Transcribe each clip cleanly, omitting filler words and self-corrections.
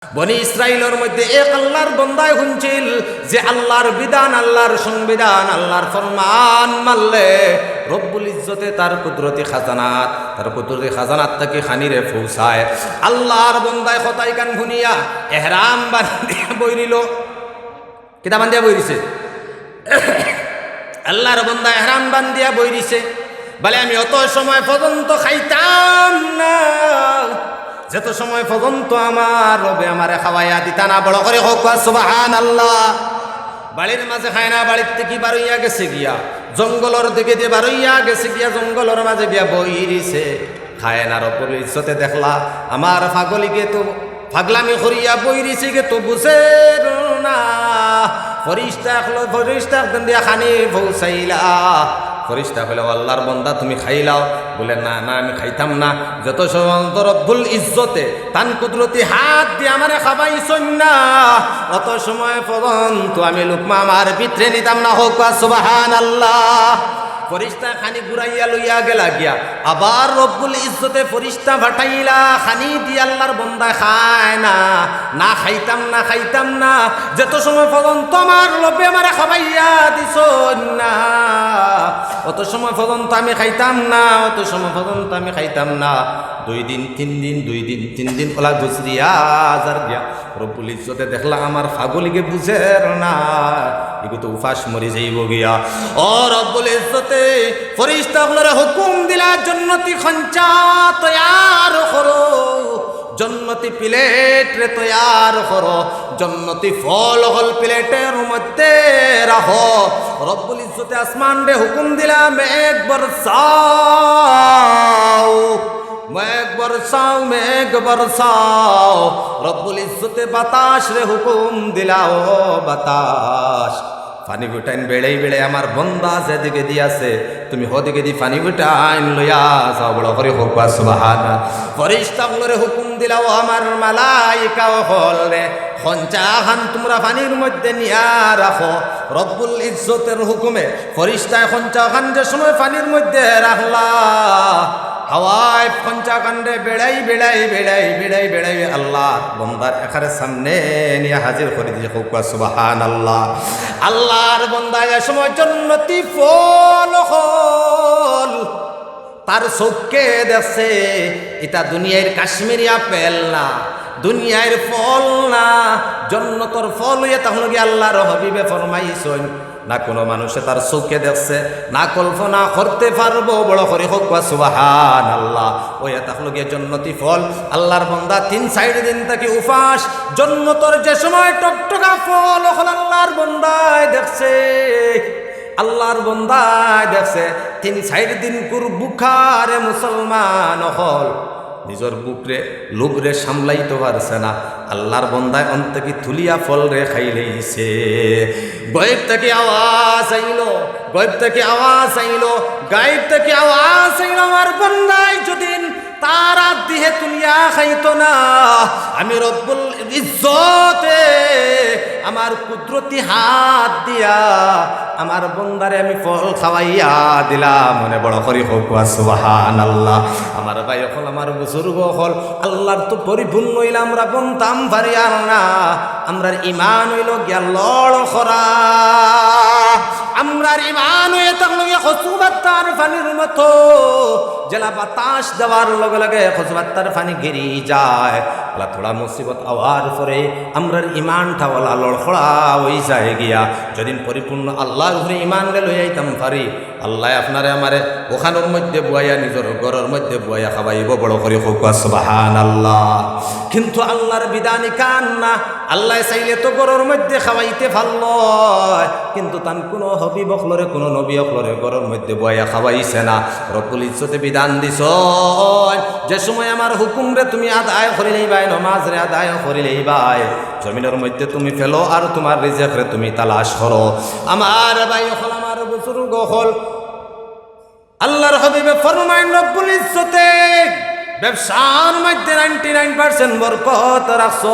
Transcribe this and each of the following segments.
বনি ইসরাইলের মধ্যে এক আল্লাহর বান্দায় শুনছিল যে আল্লাহর বিধান, আল্লাহর সংবিধান, আল্লাহর ফরমান মানলে রব্বুল ইজ্জতে তার কুদরতি খাজানাত থেকে খানিরে পৌঁছায়। আল্লাহর বান্দায় খতাই কান শুনিয়া এহরাম বান্ধিয়া বইরিল। কিতা বান্ধিয়া বইরিছে? আল্লাহর বান্দা এহরাম বান্ধিয়া বইরিছে। বলে আমি অত সময় পর্যন্ত খাইতাম না, যত সময় পর্যন্ত আমার রবে আমারে খাওয়াইয়া দিতা না। বড় করে হোক সুবহানাল্লাহ। বাড়ির মাঝে খায় না, বাড়ির থেকে বারইয়া গেছে গিয়া জঙ্গলের দিকে দিয়ে বারইয়া গেছে গিয়া জঙ্গলের মাঝে গিয়া বইরিছে, খায় না। রব্বুল ইজ্জতে দেখলা আমার পাগলিকে তো পাগলামি করিয়া বইরিছে গে তো বুঝে না। ফরিস্তা দিয়া খানি পৌঁছাইলা। ফরিস্তা হলে আল্লাহর বান্দা তুমি খাইলাও। বলে না না আমি খাইতাম না, যত সময় রব্বুল ইজ্জতে তান কুদরতি হাত দিয়ে আমারে খাবাইছন না, অত সময় পর্যন্ত আমি লুকমা আমার ভিতরে নিতাম না। হোক সুবহানাল্লাহ। ফরিস্তা খানি ঘুরাইয়া লইয়া গেলা গিয়া আবার রব্বুল ইজ্জতে ফরিস্তা ভাটাইলা খানি দিয়ে আল্লাহর বান্দা খায় না। না খাইতাম না, খাইতাম না, যত সময় পর্যন্ত আমার লোভে আমারে খাবাইয়া দিছ না, অত সময় পর্যন্ত আমি খাইতাম না, অত সময় পর্যন্ত আমি খাইতাম না। 2 দিন 3 দিন 2 দিন 3 দিন ওলা গুজরিয়া যার গিয়া রব্বুল ইজ্জতে দেখলা আমার ফাগলিকে বুঝের না, এগো তো উপাস মরি যাইব গিয়া। ও রব্বুল ইজ্জতে ফরিস্তাগুলোরে হুকুম দিলা জন্নতি খঞ্চা তৈয়ার করো, জন্নতি প্লেট রে তৈয়ার করো, জন্নতি ফল হল প্লেটের মধ্যে রাখো। রব্বুল ইজ্জতে আসমান রে হুকুম দিলা মেঘ বরসাও, মেঘ বরসাও, মেঘ বরসাও। রব্বুল ইজ্জতে বাতাস রে হুকুম দিলা, ও বাতাস পানি ফুটাইন বেড়াই বেড়াই আমার বন্দা যেদিকে দিয়াছে তুমি হদিকে দি পানি ফুটাইন লইয়া যাও। বড় করে হোক সুবহানাল্লাহ। ফরিস্তাগুলোরে হুকুম দিলাও আমার মালাইকা হল রে খঞ্চা খান তোমরা পানির মধ্যে নিয়া রাখো। রব্বুল ইজ্জতের হুকুমে ফরিস্তায় খঞ্চা খান যে সময় পানির মধ্যে রাখলা, হাওয়ায় খঞ্চা কান্ডে বেড়াই বেড়াই বেড়াই বেড়াই বেড়াই আল্লাহ বন্দার এখানে সামনে নিয়ে হাজির করে দিয়ে হোক সুবহানাল্লাহ। আল্লাহর বন্দা এ সময় জন্নতি ফল হল তার চোখকে দেখছে। এটা দুনিয়ার কাশ্মীরি আপেল না, দুনিয়ার ফল না, জন্নতর ফল হইয়া তখন গিয়ে আল্লাহর হাবিবে ফরমাইছেন না কোনো মানুষে তার চোখে দেখছে না কল্পনা করতে পারবো। বড় করে হোক সুবহানাল্লাহ। ওই তাহলে গিয়ে জন্নতি ফল আল্লাহর বান্দা 3-4 দিন থেকে উপাস জন্নতর যে সময় টকটকা ফল হল আল্লাহর বান্দায় দেখছে, আল্লাহর বান্দায় দেখছে। 3-4 দিন কুর বুখারে মুসলমান হল নিজের বুকরে লোভরে সামলাইতে পারছে না। আল্লাহর বন্দায় অন্তকি থুলিয়া ফল রে খাইলেইছে। গায়েব থেকে আওয়াজ আইলো, গায়েব থেকে আওয়াজ আইলো, গায়েব থেকে আওয়াজ আইলো আমার বন্দায় যদি তার হাত দিয়ে তুলিয়া খাইতো না, আমি রব্বুল ইজ্জতে আমার কুদরতি হাত দিয়া আমার বন্দারে আমি ফল খাওয়াইয়া দিলাম। মনে বড় করি হোক সুবহানাল্লাহ। আমার ভাই হল আমার বুজুর্গ হল আল্লাহর তো পরিপূর্ণ হইলে আমরা বনতাম পারি আর না। আমরার ইমান হইল গিয়া লড় করা, আমরার ইমান হয়ে থাকলো গিয়া খসুবাত্তার ফানির মতো জেলা বাতাস দেওয়ার লগে লগে খসুবাত্তার ফানি গেরি যায়। আল্লাহ থোড়া মুসিবত আওয়ার পরে আমরার ইমানটা ওলা লড়খড়া হয়ে যায় গিয়া। যেদিন পরিপূর্ণ আল্লাহর উপরে ইমান রে লই আইতাম পারি, আল্লাহ আপনারে আমারে ওখানোর মধ্যে বুয়াইয়া নিজের ঘরের মধ্যে বুয়াইয়া খাওয়াইব। বড় করে হোক সুবহানাল্লাহ। কিন্তু আল্লাহর বিধানই কান না, আল্লাহ চাইলে তো ঘরের মধ্যে খাওয়াইতে পারল, কিন্তু তান কোনো হবি বখলরে কোনো নবী অখলরে ঘরের মধ্যে বুয়াইয়া খাওয়াইছে না। রব্বুল ইজ্জতে বিধান দিছ যে সময় আমার হুকুম রে তুমি আদায় করিলেই ভাই, নমাজ রে আদায় করিলেই ভাই, জমিনের মধ্যে তুমি ফেলো আর তোমার রিজেক রে তুমি তালাশ করো। আমার ভাই হল আমার বুজুর্গ হল আল্লাহর হাবিবে ফরমায় রব্বুল ইজ্জতে ব্যবসার মধ্যে 99% বরকত রাখছ,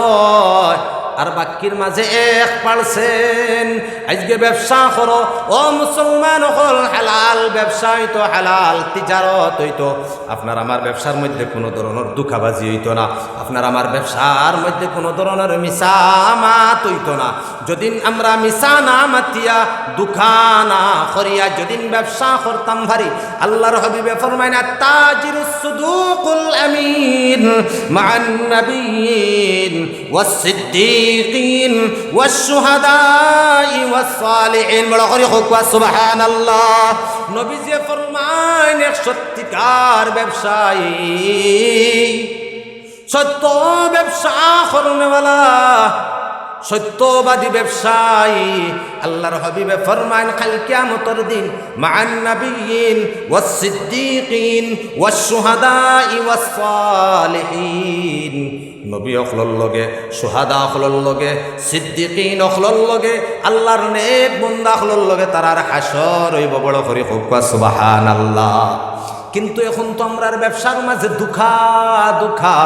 আর বাকির মাঝে 1%। আজকে ব্যবসা করো ও মুসলমান হল, হালাল ব্যবসা হইতো, হালাল তিজারত হইতো, আপনার আমার ব্যবসার মধ্যে কোনো ধরনের দুঃখাবাজি হইতো না, আপনার আমার ব্যবসার মধ্যে কোনো ধরনের মিসামাত হইতো না। যদিন আমরা মিসা না মাতিয়া দুঃখা না করিয়া যদিন ব্যবসা করতাম ভারি, আল্লাহর হাবিবে ফরমায় না তাজিরুস সুদুকুল আমিন মা'আন নাবিয়িন ওয়াস সিদ্দীকিন ওয়াস শুহাদাই ওয়াস সালিহিন। বড় করে হোক সুবহানাল্লাহ। নবীজি ফরমায় এক সত্যিকার ব্যবসায়ী, সত্য ব্যবসা করনেওয়ালা, সত্যবাদী ব্যবসায়ী, আল্লাহর হাবিবে ফরমান কাল কিয়ামতের দিন মা'আন নাবিয়িন ওয়াস সিদ্দীকিন ওয়াস শুহাদাই ওয়াস সালিহিন, নবী অখলর লগে, শুহাদা অখলর লগে, সিদ্দীকিন অখলর লগে, আল্লাহর নেক বান্দা অখলর লগে তারার হাসর হইব। বড় করে হোক সুবহানাল্লাহ। কিন্তু এখন তো আমরার ব্যবসার মাঝে দুঃখা দুঃখা।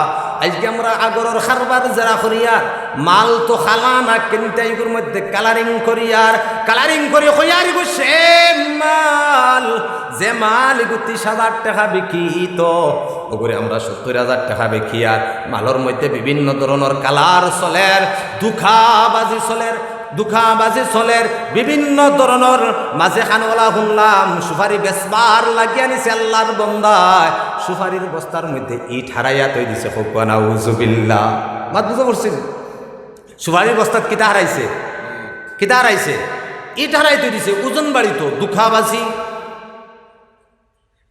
আজকে আমরা আগরের খারবার যারা করিয়ার মাল তো খালা না, কিন্তু এগুলোর মধ্যে কালারিং করিয়ার, কালারিং করি হইয়ার সে মাল, যে মাল এগু 30,000 টাকা বিকিত ওগুলো আমরা 70,000 টাকা বিকি। আর মালের মধ্যে বিভিন্ন ধরনের কালার চলের, দুঃখাবাজি চলের, দুঃখাবাজি চলের, বিভিন্ন ধরনের মাঝে খানওয়ালা শুনলাম সুপারি বেচবার লাগিয়া নিছে আল্লাহর বন্দায়, সুপারির বস্তার মধ্যে ইট হারাইয়া তৈ দিছে। হোকা নাউজুবিল্লাহ। মাত বুঝতে পারছেন? সুপারির বস্তাত কিতা হারাইছে, কিতা হারাইছে? ইট হারাই তৈ দিছে, ওজন বাড়িত। দুঃখাবাজি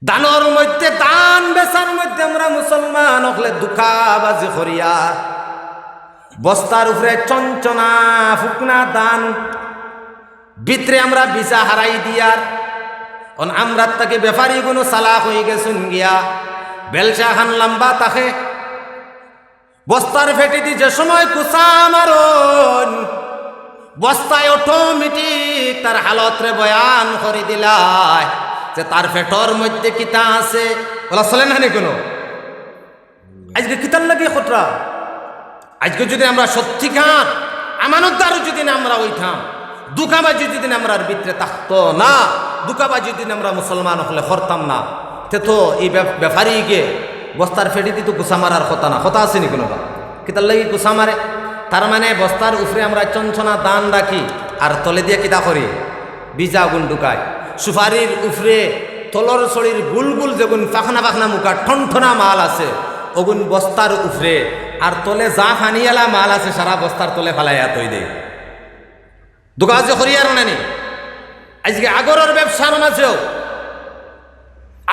দানের মধ্যে, দান বেচার মধ্যে আমরা মুসলমান হলে দুঃখাবাজি করিয়া বস্তার উপরে চঞ্চনা ফুকনা দান, ভিতরে আমরা বিজা হারাই দিয়ার। আমরা তাকে ব্যাপারী কোনো সালাক হয়ে গেছুন গিয়া, বেলচা খান লম্বা তাকে বস্তার ফেটে দি যে সময় কুসা মারন, বস্তায় অটোমেটিক তার হালতরে বয়ান করে দিলায় যে তার ফেটর মধ্যে কিতা আছে। বলা চলে না কোনো আজকে কিতার লাগে খতরা। আজকে যদি আমরা সত্যিকার আমানতদার যদি আমরা ওইঠাম, দুঃখাবাজি যদি আমরা ভিতরে থাকতো না, দুঃখাবাজি যদি আমরা মুসলমান হলে করতাম না, তে তো এই ব্যাপারীকে বস্তার ফেটি দিত গুছা মারার কথা না। কথা আছে নি কোনো বা কিতার লাগি গুছা মারে? তার মানে বস্তার উপরে আমরা চঞ্চনা দান রাখি আর তলে দিয়ে কিতা করি বিজা আগুন ঢুকাই। সুপারির উপরে তলর শরীর গুলগুল যেগুন পাখনা পাখনা মুখা ঠনঠনা মাল আছে ওগুন বস্তার উপরে, আর তলে যা ফানিয়ালা মাল আছে সারা বস্তার তলে ফেলাইয়া তৈ দে। দুঃখাবাজি করিয়ার নানি আজকে আগরের ব্যবসার মাঝেও,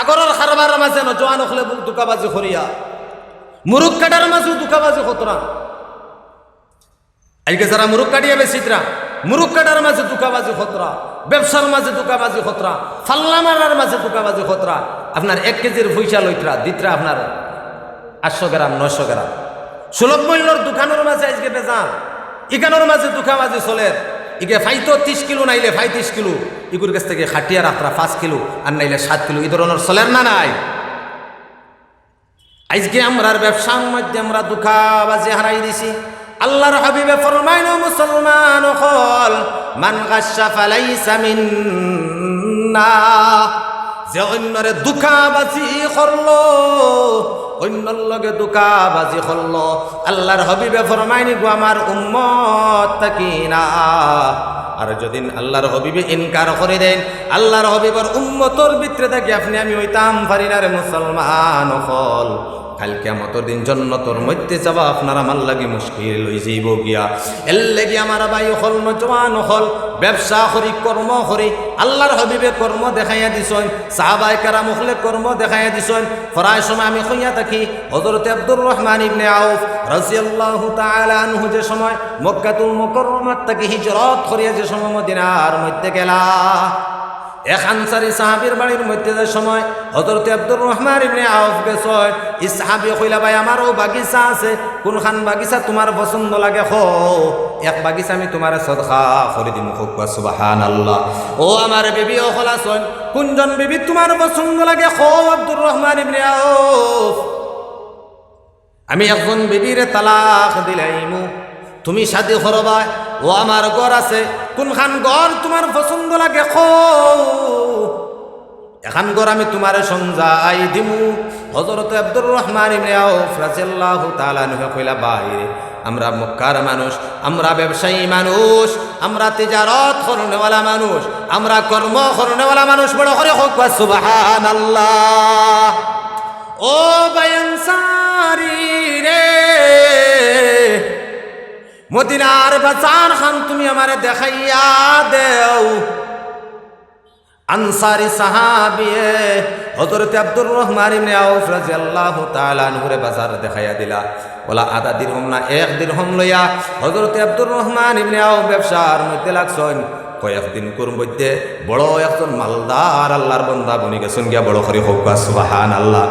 আগরের খারবার মাঝে নজওয়ান হলে দুঃখাবাজি করিয়া, মুরুখ কাটার মাঝেও দুঃখাবাজি খতরা। আজকে যারা মুরুখ কাটিয়া বেশিতরা, মুরুখ কাটার মাঝে দুঃখাবাজি খতরা, ব্যবসার মাঝে দুঃখাবাজি খতরা, ফাল্লা মারার মাঝে দুঃখাবাজি খতরা। আপনার 1 কেজির পয়সা লইতরা দিতরা আপনার 800 গ্রাম 900 গ্রাম সুলভ মূল্যর দোকানের মাঝে আজকে বেজাল, ইকানোর মাঝে দুঃখাবাজি চলে। ইকে ফাইতো 30 কিলো নাইলে 35 কিলো, ইগুর কাছ থেকে খাটিয়া রাখরা 5 কিলো আর নাইলে 7 কিলো, এই ধরনের চলের না নাই? আজকে আমরার ব্যবসার মধ্যে আমরা দুঃখাবাজি হারাই দিছি। আল্লাহর হাবিবে ফরমাইল মুসলমান হল মান গাশা ফালাইসা মিন্না, যে অন্যরে দুঃখাবাজি করলো, অন্যর লগে দুঃখাবাজি করলো, আল্লাহর হাবিবে ফরমাইনি গো আমার উম্মত থাকি না। আর যদি আল্লাহর হাবিবে ইনকার করে দেন, আল্লাহর হাবিবের উম্মতর ভিতরে থাকি আপনি আমি হইতাম পারি না রে মুসলমান হল। কাল কিয়ামতের দিন জান্নাতের মধ্যে যাওয়া আপনার আমার লাগি মুশকিল হয়ে যাইব গিয়া। এর লাগি আমার ভাই হল নজওয়ান হল ব্যবসা করি, কর্ম করি। আল্লাহর হাবিবে কর্ম দেখাইয়া দিছেন, সাহাবায়ে কেরাম হলে কর্ম দেখাইয়া দিছেন। প্রায় সময় আমি কইয়া থাকি হযরত আব্দুর রহমান ইবনে আউফ রাদিয়াল্লাহু তাআলা আনহু যে সময় মক্কাতুল মুকাররমাত থেকে হিজরত করিয়া যে সময় মদিনার মধ্যে গেলা, এক আনসারী সাহাবীর বাড়ির মধ্যে যে সময় হযরত আব্দুর রহমান ইবনে আউফ গেছেন, এই সাহাবী কইলা ভাই আমারও বাগিচা আছে, কোনখান বাগিচা তোমার পছন্দ লাগে খো, এক বাগিচা আমি তোমার সদকা করে দিমু। সুবহানাল্লাহ। ও আমার বিবি ও খলাসন, কোনজন বিবি তোমার পছন্দ লাগে খো আব্দুর রহমান ইবনে আউফ, আমি একজন বিবিরে তালাক দিলাইমু, তুমি শাদি করবা, ও আমার ঘর আছে, কোনখান ঘর তোমার পছন্দ লাগে খো, এখান ঘর আমি তোমারে সমঝাই দিমু। হযরত আব্দুর রহমান ইবনে আউফ রাদিয়াল্লাহু তাআলা আনহু কইলা, বাইরে আমরা মক্কার মানুষ, আমরা ব্যবসায়ী মানুষ, আমরা তিজারত করনেওয়ালা মানুষ, আমরা কর্ম করনেওয়ালা মানুষ, বড় করে হোক সুবহানাল্লাহ। ও বায়ানসারি রে, মদিনার বাজার খান তুমি আমারে দেখাইয়া দেও। আনসারি সাহাবিয়ে হযরত আব্দুর রহমান ইবনে আউফ রাদিয়াল্লাহু তাআলা আনহুরে বাজার দেখাইয়া দিলা। বলা আধা দিরহম না 1 দিরহম লইয়া হযরত আব্দুর রহমান ইবনে আউফ ব্যবসার মধ্যে লাগছেন। কয়েকদিন কোর মধ্যে বড় একজন মালদার আল্লাহর বান্দা বনি গেছেন গিয়া, বড় করে হোক সুবহানাল্লাহ।